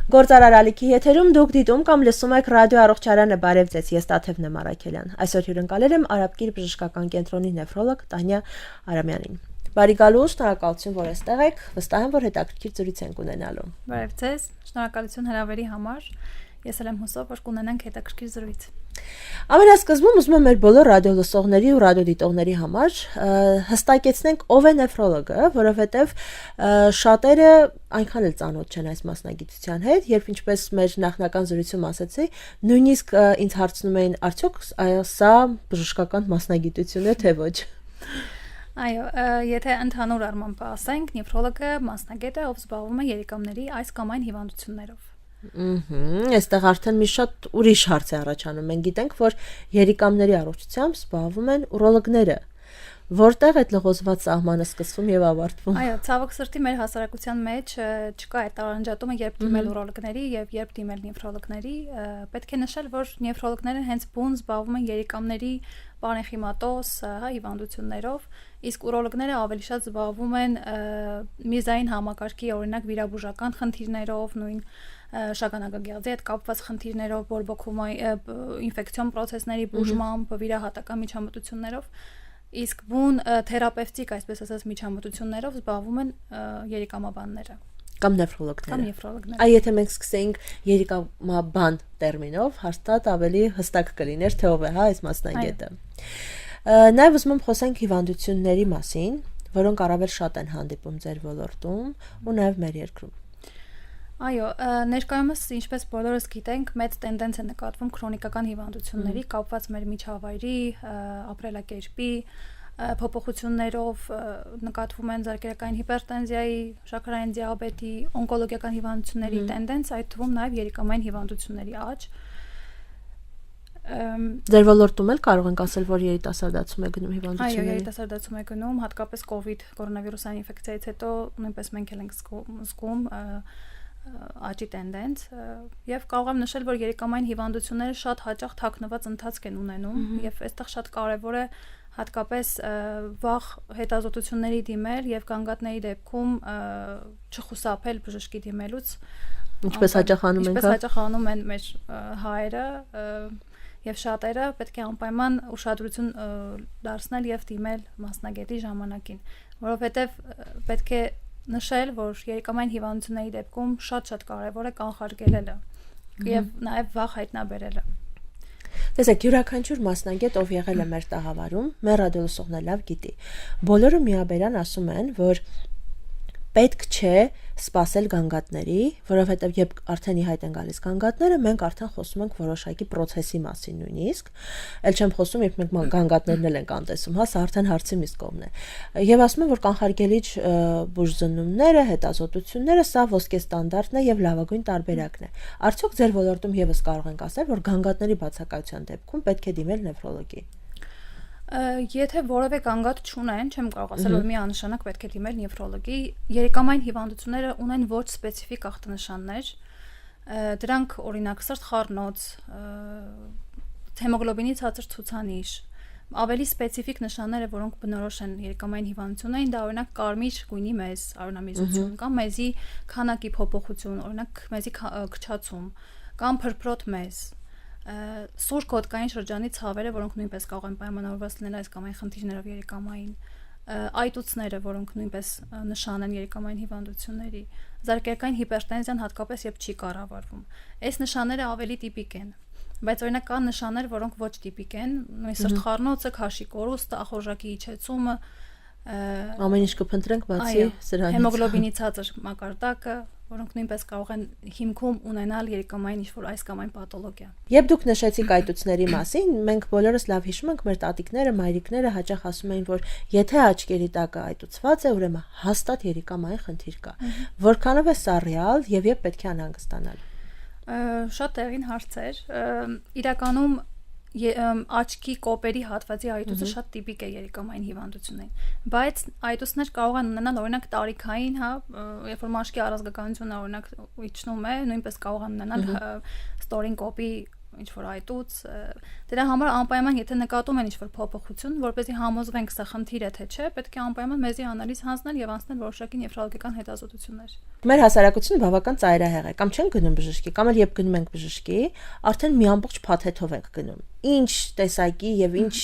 Գործարար ալիքի եթերում դուք դիտում կամ լսում եք ռադիո առողջարանը բարև ձեզ, ես Տաթև Նեմարաքելյան։ Այսօր հյուրընկալել եմ Արաբկիր բժշկական կենտրոնի նեֆրոլոգ Տանյա Արամյանին։ Բարի գալու, շնորհակալություն, որ այստեղ եք, վստահ եմ, որ հետաքրքիր զրույց ենք ունենալու։ Բարև ձեզ, շնորհակալություն հրավերի համար։ Ես էլ եմ հուսով, որ կունենանք հետաքրքիր զրույց։ Ամենասկզբում ուզում եմ մեր բոլոր ռադիոլսողների ու ռադիոդիտողների համար հստակեցնենք ով է նեֆրոլոգը, որովհետև շատերը այնքան էլ ծանոթ չեն այս մասնագիտության հետ, երբ ինչպես մեր նախնական զրույցում ասացի, նույնիսկ ինձ հարցնում էին, արդյոք սա բժշկական մասնագիտություն է, թե ոչ։ Այո, եթե ընդհանուր առմամբ ասենք, նեֆրոլոգը մասնագետ է, ով զբաղվում է երիկամների այս կամ այն հիվանդություններով։ Այստեղ արդեն մի շատ ուրիշ հարց է առաջանում։ Մենք գիտենք, որ երիկամների առողջությամբ զբաղվում են ուրոլոգները։ Որտեղ այդ լղոզված սահմանը սկսվում եւ ավարտվում։ Այո, ցավոք սրտի մեր հասարակության մեջ չկա այդ տարանջատումը, երբ դիմել ուրոլոգների եւ երբ դիմել նեֆրոլոգների։ Պետք է նշել, որ նեֆրոլոգները հենց բուն զբաղվում են երիկամների պարենխիմատոզ հիվանդություններով, իսկ ուրոլոգները ավելի շատ զբաղվում են միզային համակարգի, օրինակ վիրաբուժական խնդիրներով, նույն շագանակագեղձի հետ կապված խնդիրներով, բորբոքումի, ինֆեկցիոն պրոցեսների բուժմամբ, վիրահատական միջամտություններով, իսկ բուն թերապևտիկ, այսպես ասած, միջամտություններով զբաղվում են երիկամաբանները կամ նեֆրոլոգները։ Կամ նեֆրոլոգները։ Այ եթե մենք սկսենք երիկամաբան տերմինով, հաստատ ավելի հստակ կլիներ, թե ով է այս մասնագետը։ Նաև ուզում եմ խոսենք հիվանդությունների մասին, որոնք առավել շատ են հանդիպում ձեր ոլորտում ու նաև մեր երկրում։ Այո, ներկայումս, ինչպես բոլորս գիտենք, մեծ տենդենց է նկատվում քրոնիկական հիվանդությունների կապված մեր միջավայրի, ապրելակերպի փոփոխություններով, նկատվում են զարկերակային հիպերտենզիայի, շաքարային դիաբետի, օնկոլոգիական հիվանդությունների տենդենց, այդ թվում նաև երիկամային հիվանդությունների աճ։ Ձեր ոլորտում էլ կարող ենք ասել, որ երիտասարդացում է գնում հիվանդությունների։ Այո, երիտասարդացում է գնում, հատկապես COVID կորոնավիրուսային ինֆեկցիայից հետո նույնպես մենք էլ ենք զգում աճի տենդենց եւ կարող եմ նշել, որ երիկամային հիվանդությունները շատ հաճախ թաքնված ընթացք են ունենում եւ այստեղ շատ կարեւոր է հատկապես վաղ հետազոտությունների դիմել եւ գանգատների դեպքում չխուսափել բժշկի դիմելուց, ինչպես հաճախ անում են մեր հայերը եւ շատերը պետք է անպայման ուշադրություն դարձնել եւ դիմել մասնագետի ժամանակին, որովհետեւ պետք է նշել, որ երիկամային հիվանդությունների դեպքում շատ կարևոր է կանխարգելելը եւ նաեւ վաղ հայտնաբերելը։ Տեսեք, յուրաքանչյուր մասնագետ, ով եղել է մեր տաղավարում, մեր ռադիոլսողն լավ գիտի։ Բոլորը միաբերան ասում են, որ պետք չէ սպասել գանգատների, որովհետև երբ արդեն ի հայտ են գալիս գանգատները, մենք արդեն խոսում ենք որոշակի process-ի մասին նույնիսկ, ել չեմ խոսում, երբ մենք գանգատներն էլ ենք անտեսում, հա, սա արդեն հարցի մյուս կողմն է։ Եվ ասում են, որ կանխարգելիչ բուժզննումները, հետազոտությունները սա ոսկե ստանդարտն է եւ լավագույն տարբերակն է։ Արդյոք ձեր ոլորտում եւս կարող ենք ասել, որ գանգատների բացակայության դեպքում պետք է դիմել նեֆրոլոգի։ Եթե որևէ գանգատ չունեն, չեմ կարող ասել, որ միանշանակ պետք է դիմել նեֆրոլոգի, երիկամային հիվանդությունները ունեն ոչ սպეციფიկ ախտանշաններ, դրանք օրինակ սրտխառնոց, հեմոգլոբինի ցածր ցուցանիշ, ավելի սպეციფიկ նշանները, որոնք բնորոշ են երիկամային հիվանդություններին, դա օրինակ կարմիր գույնի մեզ, արյունամիզություն կամ մեզի քանակի փոփոխություն, օրինակ մեզի քչացում կամ փրփրոտ մեզ, սուր կոդկային շրջանի ցավերը, որոնք նույնպես կարող են պայմանավորված լինել այս կամ այն խնդիրներով երիկամային, այտուցները, որոնք նույնպես նշան են երիկամային հիվանդությունների, զարկերակային հիպերտենզիան հատկապես երբ չի կառավարվում։ Այս նշանները ավելի տիպիկ են, բայց օրինակ կան նշաններ, որոնք ոչ տիպիկ են, նույն սրտխառնոցը, քաշի կորուստը, ախորժակի իջեցումը, ամեն ինչ կփնտրենք բացի սրանից։ Հեմոգլոբինի ցածր մակարդակը, որոնք նույնպես կարող են հիմքում ունենալ երիկամային ինչ-որ այս կամ այն պաթոլոգիա։ Երբ դուք նշեցիք այտուցների մասին, մենք բոլորս լավ հիշում ենք, մեր տատիկները, մայրիկները հաճախ ասում էին, որ եթե աչքերի տակը այտուցված է, ուրեմն հաստատ երիկամային խնդիր կա։ Որքանով է սա ռեալ եւ երբ պետք է անհանգստանալ։ Շատ տեղին հարցեր։ Իրականում աչքի կոպերի հատվածի այտուցը շատ տիպիկ է երիկամային հիվանդություններին, բայց այտուցներ կարող են ունենալ օրինակ տարիքային, հա, երբ որ մաշկի առազգականությունը օրինակ իջնում է, նույնպես կարող են ունենալ ստորին կոպի ինչ որ այտուց, դրա համար անպայման եթե նկատում են ինչ որ փոփոխություն, որպեսզի համոզվենք սա խնդիր է թե չէ, պետք է անպայման մեզի անալիզ հանձնել եւ անցնել որոշակի նեֆրոլոգիական հետազոտություններ։ Մեր հասարակությունը բավական ծայրահեղ է, կամ չեն գնում բժշկի, կամ էլ երբ գնում ենք բժշկի, արդեն մի ամբողջ փաթեթով ենք գնում։ Ինչ տեսակի եւ ինչ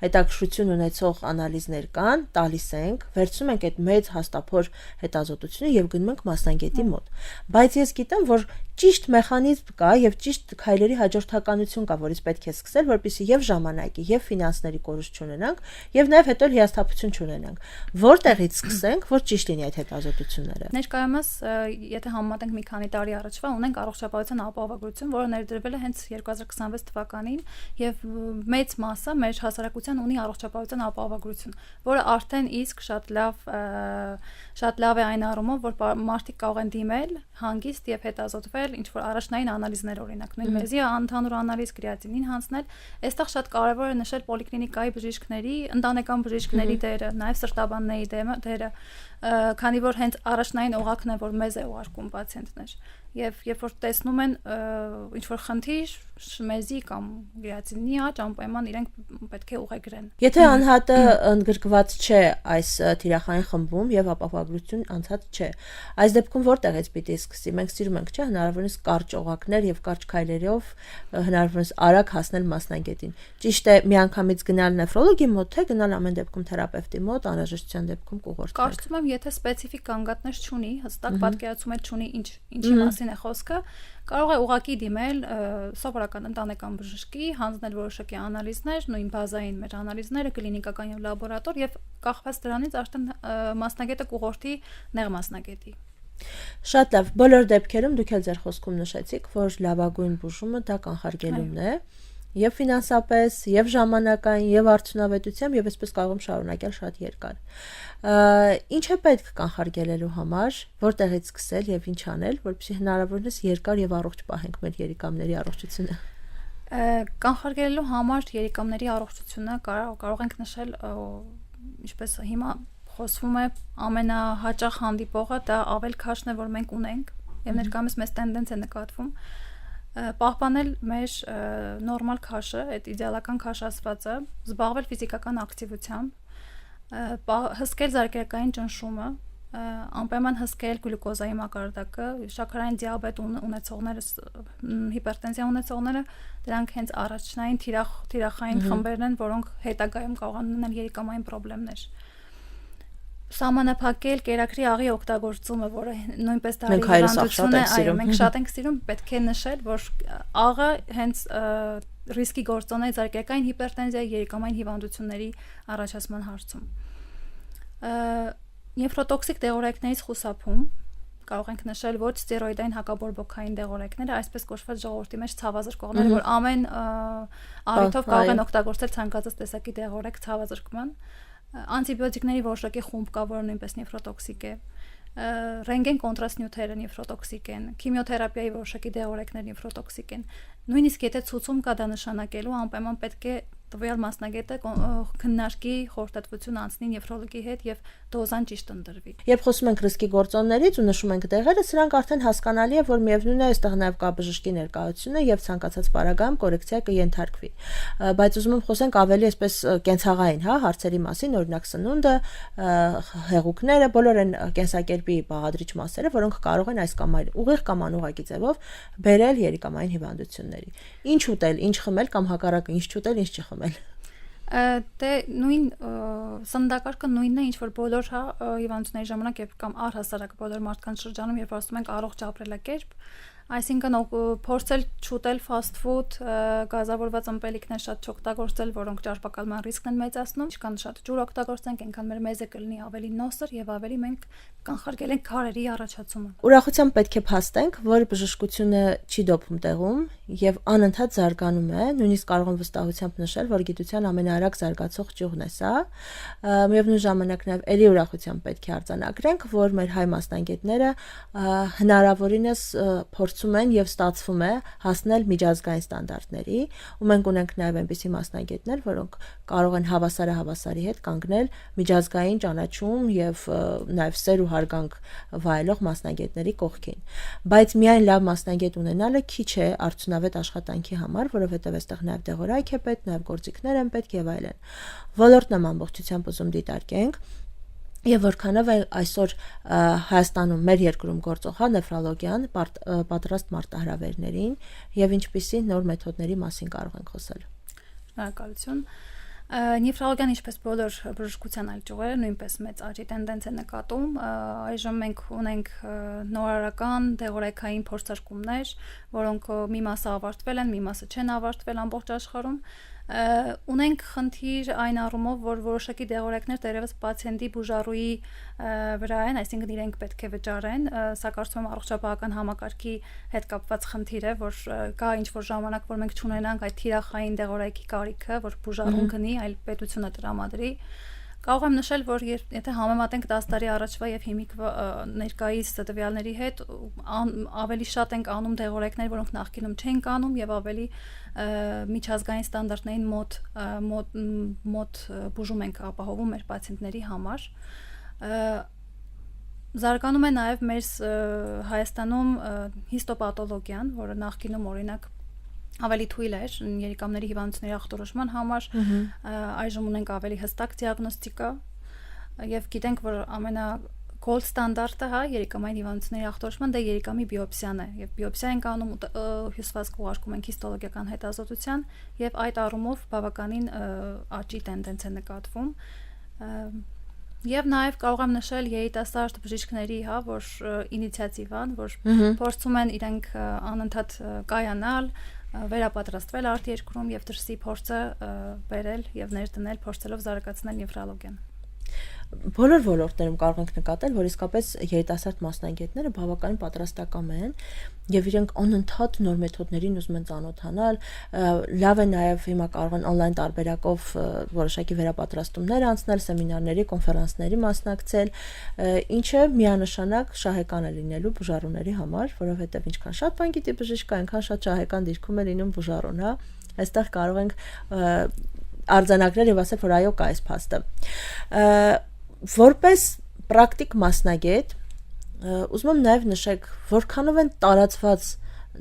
հետաքրքրություն ունեցող անալիզներ կան, տալիս ենք, վերցնում ենք այդ մեծ հաստափոր հետազոտությունը եւ գնում ենք մասնագետի մոտ։ Բայց ես գիտեմ, որ ճիշտ մեխանիզմ կա եւ ճիշտ քայլերի հաջորդականություն կա, որից պետք է սկսել, որպեսզի եւ ժամանակի, եւ ֆինանսների կորուստ չունենանք, եւ նաեւ հետո հիասթափություն չունենանք։ Որտեղից սկսենք, որ ճիշտ լինի այդ հետազոտությունները։ Ներկայումս, եթե համեմատենք մի քանի տարի առաջվա, ունենք առողջապահության ապահովագրություն, որը ներդրվել է հենց 2026 թվականին եւ մեծ մասը մեր հասարակության ունի առողջապահության ապահովագրություն, որը արդեն իսկ շատ լավ է այն առումով, որ մարդիկ կարող են դիմել հանգիստ եւ հետազոտվել ինչ որ առաջնային անալիզներ օրինակ նույն մեզի ընդհանուր անալիզ կրեատինին հանձնել, այստեղ շատ կարեւոր է նշել պոլիկլինիկայի բժիշկների, ընտանեկան բժիշկների դերը, նաեւ սրտաբանների դերը, քանի որ հենց առաջնային օղակն է, որ մեզ է ուղարկում պացիենտներ եւ երբ որ տեսնում են ինչ որ խնդիր մեզի կամ գրացինի աճ անպայման իրենք պետք է ուղեգրեն։ Եթե անհատը ընդգրկված չէ այս թիրախային խմբում եւ ապահովագրություն անցած չէ, այս դեպքում որտեղից պիտի սկսի։ Մենք սիրում ենք, չէ՞, հնարավորինս կարճ օղակներ եւ կարճ քայլերով հնարավորինս արագ հասնել մասնագետին։ Ճիշտ է միանգամից գնալ նեֆրոլոգի մոտ, թե գնալ ամեն դեպքում թերապևտի մոտ, անհրաժեշտության դեպքում կուղորձել։ Կարծում եմ, եթե սպეციფიկ կանգատներ չունի, հստակ պատկերացում չունի ինչի մասին է խոսքը, կարող է ուղղակի դիմել սովորական ընտանեկան բժշկի, հանձնել որոշակի անալիզներ, նույն բազային մեր անալիզները, կլինիկական եւ լաբորատոր եւ կախված դրանից արդեն մասնագետը կուղղորդի նեղ մասնագետի։ Շատ լավ, բոլոր դեպքերում դուք էլ ձեր խոսքում նշեցիք, որ լավագույն բուժումը դա կանխարգելումն է, եւ ֆինանսապես, եւ ժամանակային, եւ արդյունավետությամբ, եւ այսպես կարող եմ շարունակել շատ երկար։ Ինչ է պետք կանխարգելելու համար, որտեղից սկսել եւ ինչ անել, որպեսզի հնարավորինս երկար եւ առողջ պահենք մեր երիկամների առողջությունը։ Կանխարգելելու համար երիկամների առողջությունը կարող ենք նշել, ինչպես հիմա խոսվում է, ամենահաճախ հանդիպողը դա ավել քաշն է, որ մենք ունենք, եւ ներկայումս մեծ տենդենց է նկատվում պահպանել մեր նորմալ քաշը, այդ իդեալական քաշ ասվածը, զբաղվել ֆիզիկական ակտիվությամբ, հսկել զարկերակային ճնշումը, անպայման հսկել գլյուկոզայի մակարդակը, շաքարային դիաբետ ունեցողները, հիպերտենզիա ունեցողները, դրանք հենց առաջնային թիրախային խմբերն են, որոնք հետագայում կարող են ունենալ երիկամային խնդիրներ։ Սահմանափակել կերակրի աղի օգտագործումը, որը նույնպես դարի հիվանդություն է, այո, մենք շատ ենք սիրում, պետք է նշել, որ աղը հենց ռիսկի գործոն է զարկերակային հիպերտենզիայի, երիկամային հիվանդությունների առաջացման հարցում։ Նեֆրոտոքսիկ դեղորայքներից խուսափում կարող ենք նշել ոչ ստերոիդային հակաբորբոքային դեղորայքները, այսպես կոչված ժողովրդի մեջ ցավազրկողները, որ ամեն առիթով կարող են օգտագործել ցանկացած տեսակի դեղորայք ցավազրկման։ Անտիբիոտիկների որոշակի խումբ կա, որը նույնպես նեֆրոտոքսիկ է, ռենտգեն կոնտրաստ նյութերը նեֆրոտոքսիկ են, քիմիոթերապիայի որոշակի դեղորայքներ նեֆրոտոքսիկ են։ Նույնիսկ եթե ցուցում կա դա նշանակելու, անպայման պետք է տվյալ մասնագետը քննարկի խորհրդատվություն անցնի նեֆրոլոգի հետ եւ դոզան ճիշտ ընտրվի։ Երբ խոսում ենք ռիսկի գործոններից ու նշում ենք դեղերը, սրանք արդեն հասկանալի է, որ միևնույն է, այստեղ նաեւ կա բժշկի ներկայությունը եւ ցանկացած պարագայում կորեկցիա կենթարկվի։ Բայց ուզում եմ խոսենք ավելի այսպես կենցաղային, հա, հարցերի մասին, օրինակ սնունդը, հեղուկները, բոլոր այն կենսակերպի բաղադրիչ մասերը, որոնք կարող են այս կամ այլ ուղիղ կամ անուղղակի ձևով բերել երիկամային հիվանդությունների։ Ինչ ուտել, ինչ խմել կամ հակառակը, ինչ չուտել, ինչ չխմել։ Դե նույն սննդակարգը նույնն է, ինչ որ բոլոր հիվանդությունների ժամանակ եւ կամ առհասարակ բոլոր մարդկանց շրջանում, երբ ասում ենք առողջ ապրելակերպ, այսինքն փորձել չուտել fast food, գազավորված ըմպելիքներ շատ չօգտագործել, որոնք ճարպակալման ռիսկն են մեծացնում, ինչքան շատ ջուր օգտագործենք, այնքան մեր մեզը կլինի ավելի նոսր եւ ավելի մենք կանխարգել ենք քարերի առաջացումը։ Ուրախությամբ պետք է փաստենք, որ բժշկությունը չի դոփում տեղում եւ անընդհատ զարգանում է, նույնիսկ կարող եմ վստահությամբ նշել, որ գիտության ամենաարագ զարգացող ճյուղն է սա։ Միևնույն ժամանակ նաեւ ելի ուրախությամբ պետք է արձանագրենք, որ մեր հայ մասնագետները հնարավորինս փորձում փորձում են եւ ստացվում է հասնել միջազգային ստանդարտների, ու մենք ունենք նաեւ այնպիսի մասնագետներ, որոնք կարող են հավասարի հետ կանգնել միջազգային ճանաչում եւ նաեւ սեր ու հարգանք վայելող մասնագետների կողքին։ Բայց միայն լավ մասնագետ ունենալը քիչ է արդյունավետ աշխատանքի համար, որովհետեւ այստեղ նաեւ դեղորայք է պետք, նաեւ գործիքներ են պետք եւ այլն։ Ոլորտն եմ ամբողջությամբ ուզում դիտարկենք։ Եվ որքանով է այսօր Հայաստանում մեր երկրում գործող նեֆրոլոգիան պատրաստ մարտահրավերներին եւ ինչպիսի նոր մեթոդների մասին կարող ենք խոսել։ Շնորհակալություն։ Նեֆրոլոգիան ինչպես բոլոր բժշկության այլ ճյուղերը նույնպես մեծ աճի տենդենց է նկատում։ Այժմ մենք ունենք նորարարական դեղորայքային փորձարկումներ, որոնք մի մասը ավարտվել են, մի մասը չեն ավարտվել ամբողջ աշխարհում։ Ունենք խնդիր այն առումով, որ որոշակի դեղորայքներ դեռևս պացիենտի բուժառուի վրա են, այսինքն իրենք պետք է վճարեն, սա կարծում եմ առողջապահական համակարգի հետ կապված խնդիր է, որ կա ինչ-որ ժամանակ, որ մենք չունենանք այդ թիրախային դեղորայքի կարիքը, որ բուժառուն գնի, այլ պետությունը տրամադրի։ Կարող եմ նշել, որ եթե համեմատենք 10 տարի առաջվա եւ հիմիկ ներկայիս տվյալների հետ, ավելի շատ ենք անում դեղորայքներ, որոնք նախկինում չենք անում եւ ավելի միջազգային ստանդարտներին մոտ բուժում ենք ապահովում մեր պացիենտների համար։ Զարգանում է նաեւ մեր Հայաստանում հիստոպաթոլոգիան, որը նախկինում օրինակ ավելի թույլ էր երիկամների հիվանդությունների ախտորոշման համար, այժմ ունենք ավելի հստակ դիագնոստիկա եւ գիտենք, որ gold ստանդարտը երիկամային հիվանդությունների ախտորոշման դա երիկամի բիոպսիան է եւ բիոպսիա ենք անում հյուսվածք ուղարկում ենք հիստոլոգիական հետազոտության եւ այդ առումով բավականին աճի տենդենց է նկատվում եւ նաեւ կարող եմ նշել երիտասարդ բժիշկների, որ ինիցիատիվան, որ փորձում են իրենք անընդհատ կայանալ, վերապատրաստվել արտերկրում եւ դրսի փորձը բերել եւ ներդնել, փորձելով զարգացնել նեֆրոլոգիան։ Բոլոր ոլորտներում կարող ենք նկատել, որ իսկապես երիտասարդ մասնագետները բավականին պատրաստակամ են եւ իրենք անընդհատ նոր մեթոդներին ուզում են ծանոթանալ, լավ է նաեւ հիմա կարող են on-line տարբերակով որոշակի վերապատրաստումներ անցնել, սեմինարների, կոնֆերանսների մասնակցել, ինչը միանշանակ շահեկան է լինելու բուժառուների համար, որովհետեւ ինչքան շատ բան գիտի բժիշկը, այնքան շատ շահեկան դիրքում է լինում բուժառուն, այստեղ կարող ենք արձանագրել եւ ասել, որ այո, կա այս փաստը։ Որպես պրակտիկ մասնագետ, ուզում եմ նաև նշեք, որքանով են տարածված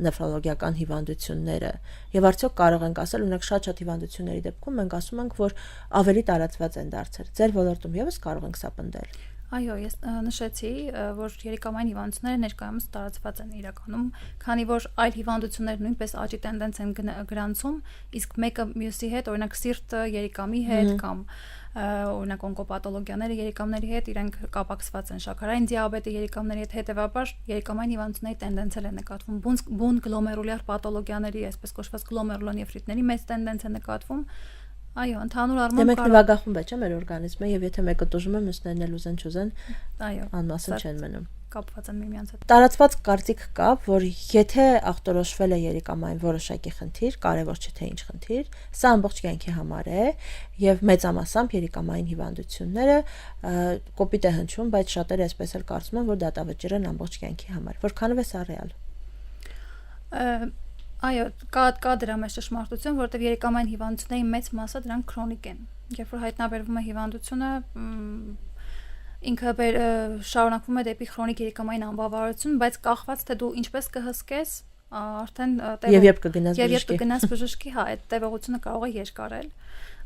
նեֆրոլոգիական հիվանդությունները եւ արդյոք կարող ենք ասել, ունենք շատ հիվանդությունների դեպքում մենք ասում ենք, որ ավելի տարածված են դարձել։ Ձեր ոլորտում եւս կարող ենք սա պնդել։ Այո, ես նշեցի, որ երիկամային հիվանդությունները ներկայումս տարածված են իրականում, քանի որ այլ հիվանդություններ նույնպես աճի տենդենց են գրանցում, իսկ մեկը մյուսի հետ, օրինակ սիրտը երիկամի հետ կամ օրինակ օնկոպաթոլոգիաները երիկամների հետ իրենք կապակցված են շաքարային դիաբետը երիկամների հետ, հետեւաբար երիկամային հիվանդությունների տենդենսել է նկատվում, բուն գլոմերուլյար պաթոլոգիաների, այսպես կոչված գլոմերուլոնեֆրիտների մեծ տենդենս է նկատվում։ Այո, ընդհանուր առմամբ մենք նվագախումբ է, չէ՞, մեր օրգանիզմը եւ եթե մեկը տուժում է, մյուսներն էլ ուզեն չուզեն, այո, անմասն չեն մնում։ Կապված են միմյանց հետ։ Տարածված կարծիք կա, որ եթե ախտորոշվել է երիկամային որոշակի խնդիր, կարևոր չէ թե ինչ խնդիր, սա ամբողջ կյանքի համար է եւ մեծամասամբ երիկամային հիվանդությունները կոպիտ է հնչում, բայց շատերը այսպես էլ կարծում են, որ դատավճիռ են ամբողջ կյանքի համար։ Որքանով է սա ռեալ։ Այո, կա դրա մեջ ճշմարտություն, որովհետև երիկամային հիվանդությունների մեծ մասը դրանք քրոնիկ են։ Երբ որ հայտնաբերվում է հիվանդությունը, ինքը շարունակվում է դեպի քրոնիկ երիկամային անբավարարություն, բայց կախված թե դու ինչպես կհսկես, արդեն եւ երբ կգնաս բժշկի, այդ տևողությունը կարող է երկարել,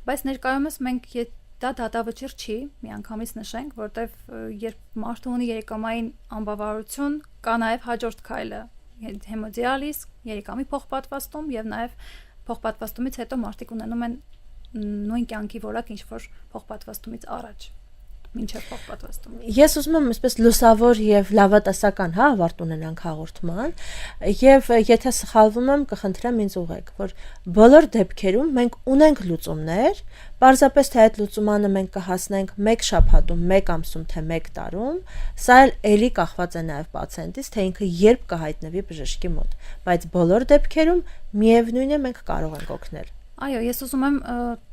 բայց ներկայումս մենք դա դատավճիռ չի, միանգամից նշենք, որովհետև երբ մարդը ունի երիկամային անբավարարություն, կա նաեւ հաջորդ քայլը հեմոդիալիզ, երիկամի փոխպատվաստում եւ նաեւ փոխպատվաստումից հետո մարդիկ ունենում են նույն կյանքի որակ ինչ որ փոխպատվաստումից առաջ մինչեւ փոխպատվաստում։ Ես ուզում եմ այսպես լուսավոր եւ լավատեսական ավարտ ունենանք հաղորդման եւ եթե սխալվում եմ կխնդրեմ ինձ ուղեք, որ բոլոր դեպքերում մենք ունենք լուծումներ, պարզապես թե այդ լուծումանը մենք կհասնենք 1 շաբաթում, 1 ամսում թե 1 տարում, սա էլի կախված է նաեւ պացիենտից, թե ինքը երբ կհայտնվի բժշկի մոտ, բայց բոլոր դեպքերում միևնույն է մենք կարող ենք օգնել։ Այո, ես ուզում եմ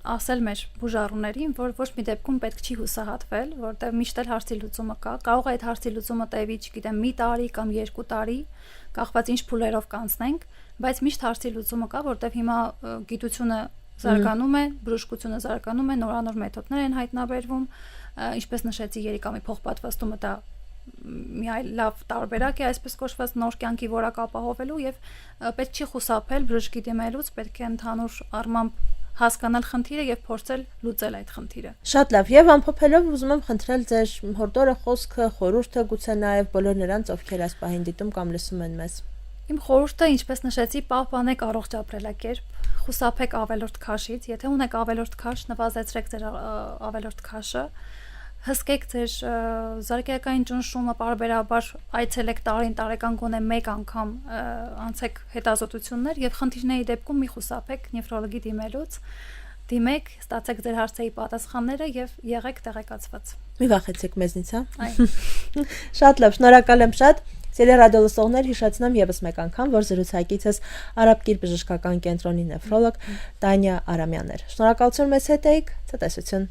ասել մեր բուժառուներին, որ ոչ մի դեպքում պետք չի հուսահատվել, որտեղ միշտ էլ հարցի լուծումը կա։ Կարող է այդ հարցի լուծումը տևի, չգիտեմ, մի տարի կամ 2 տարի, կախված ինչ փուլերով կանցնենք, բայց միշտ հարցի լուծումը կա, որտեղ հիմա գիտությունը զարգանում է, բժշկությունը զարգանում է, նորանոր մեթոդներ են հայտնաբերվում, ինչպես նշեցի, երիկամի փոխպատվաստումը դա մի այլ լավ տարբերակ է այսպես կոչված նոր կյանքի որակ ապահովելու եւ պետք չի խուսափել բժշկի դիմելուց, պետք է ընդհանուր առմամբ հասկանալ խնդիրը եւ փորձել լուծել այդ խնդիրը։ Շատ լավ, եւ ամփոփելով ուզում եմ խնդրել ձեր հորդորը, խոսքը, խորհուրդը գուցե նաեւ բոլոր նրանց, ովքեր այս պահին դիտում կամ լսում են մեզ։ Իմ խորհուրդը, ինչպես նշեցի, պահպանեք առողջ ապրելակերպ, խուսափեք ավելորդ քաշից, եթե ունեք ավելորդ քաշ, նվազեցրեք ձեր ավելորդ քաշը, հսկեք ձեր զարգացական ճնշումը, պարբերաբար այցելեք տարեկան գոնե 1 անգամ անցեք հետազոտություններ եւ խնդիրների դեպքում մի խուսափեք նեֆրոլոգի դիմելուց, դիմեք, ստացեք ձեր հարցերի պատասխանները եւ եղեք տեղեկացված։ Մի վախեցեք մեզնից, հա։ Այո։ Շատ լավ, շնորհակալ եմ շատ։ Սիրելի ռադիոլսողներ, հիշեցնեմ եւս մեկ անգամ, որ զրուցակիցս Արաբկիր բժշկական կենտրոնի նեֆրոլոգ Տանյա Արամյանն էր։ Շնորհակալություն մեզ հետ էիք, ցտեսություն։